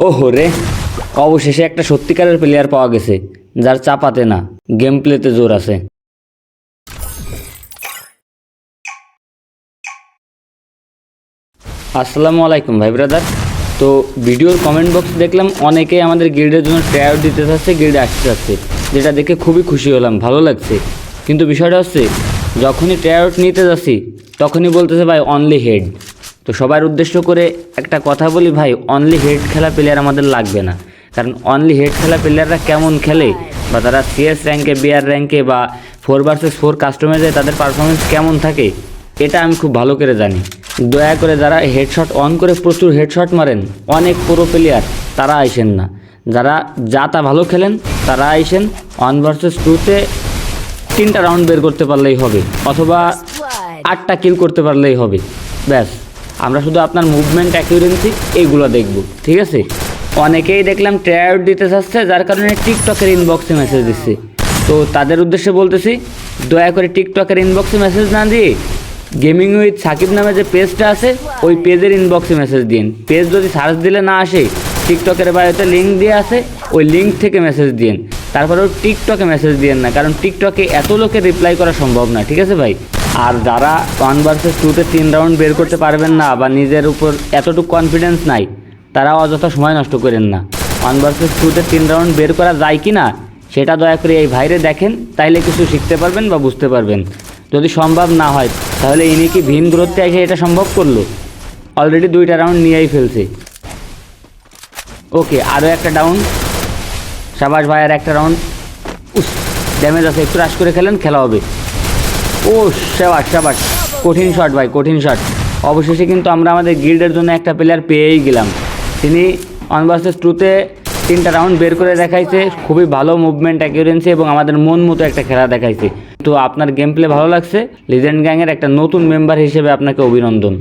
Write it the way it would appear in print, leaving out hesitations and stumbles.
ওহো রে, অবশেষে একটা সত্যিকারের প্লেয়ার পাওয়া গেছে যার চাপাতে না, গেম প্লেতে জোর আছে। আসসালামু আলাইকুম ভাই ব্রাদার। তো ভিডিওর কমেন্ট বক্স দেখলাম অনেকেই আমাদের গিল্ডের জন্য ট্রায়াল দিতে চাচ্ছে, গিল্ডে আসতে চাচ্ছে, যেটা দেখে খুবই খুশি হলাম, ভালো লাগছে। কিন্তু বিষয়টা হচ্ছে যখনই ট্রায়াল নিতে যাচ্ছি তখনই বলতেছে ভাই অনলি হেড। তো সবার উদ্দেশ্য করে একটা কথা বলি ভাই, অনলি হেড খেলা প্লেয়ার আমাদের লাগবে না। কারণ অনলি হেড খেলা প্লেয়াররা কেমন খেলে বা তারা সিএস র্যাঙ্কে, বিআর র্যাঙ্কে বা 4 vs 4 কাস্টমাইজে তাদের পারফরমেন্স কেমন থাকে এটা আমি খুব ভালো করে জানি। দয়া করে যারা হেডশট অন করে প্রচুর হেডশট মারেন, অনেক প্রো প্লেয়ার, তারা আইসেন না। যারা যা তা ভালো খেলেন তারা আইসেন 1 vs 2-তে 3টা রাউন্ড বের করতে পারলেই হবে, অথবা 8টা কিল করতে পারলেই হবে। ব্যাস, আমরা শুধু আপনার মুভমেন্ট অ্যাকিউরেন্সি এইগুলো দেখব, ঠিক আছে? অনেকেই দেখলাম ট্রায়াল দিতে চাচ্ছে, যার কারণে টিকটকের ইনবক্সে মেসেজ দিচ্ছে। তো তাদের উদ্দেশ্যে বলতেছি, দয়া করে টিকটকের ইনবক্সে মেসেজ না দিয়ে গেমিং উইথ সাকিব নামে যে পেজটা আছে ওই পেজের ইনবক্সে মেসেজ দিন। পেজ যদি সার্চ দিলে না আসে, টিকটকের বায়োতে লিঙ্ক দিয়ে আছে, ওই লিঙ্ক থেকে মেসেজ দিন। তারপরেও টিকটকে মেসেজ দিন না, কারণ টিকটকে এত লোকের রিপ্লাই করা সম্ভব না, ঠিক আছে ভাই? আর যারা 1 vs 2-তে 3 রাউন্ড বের করতে পারবেন না বা নিজের উপর এতটুকু কনফিডেন্স নাই, তারা অযথা সময় নষ্ট করেন না। 1 vs 2-তে 3 রাউন্ড বের করা যায় কি না সেটা দয়া করে এই ভাইরে দেখেন, তাইলে কিছু শিখতে পারবেন বা বুঝতে পারবেন। যদি সম্ভব না হয় তাহলে ইনি কি ভিন গ্রোথে এসে এটা সম্ভব করলো? অলরেডি 2টা রাউন্ড নিয়েই ফেলছে। ওকে, আরও একটা ডাউন। সাবাস ভাই, আর একটা রাউন্ড। ড্যামেজ আছে, একটু রাশ করে খেলেন, খেলা হবে। ও সাবাস সাবাস, কঠিন শট ভাই, কঠিন শট। অবশেষে কিন্তু আমরা আমাদের গিল্ডের জন্য একটা প্লেয়ার পেয়েই গেলাম। তিনি 1 vs 2-তে 3টা রাউন্ড বের করে দেখাইছে, খুবই ভালো মুভমেন্ট অ্যাকিউরেন্সি এবং আমাদের মন মতো একটা খেলা দেখাইছে। তো আপনার গেম প্লে ভালো লাগছে, লিজেন্ড গ্যাংয়ের একটা নতুন মেম্বার হিসেবে আপনাকে অভিনন্দন।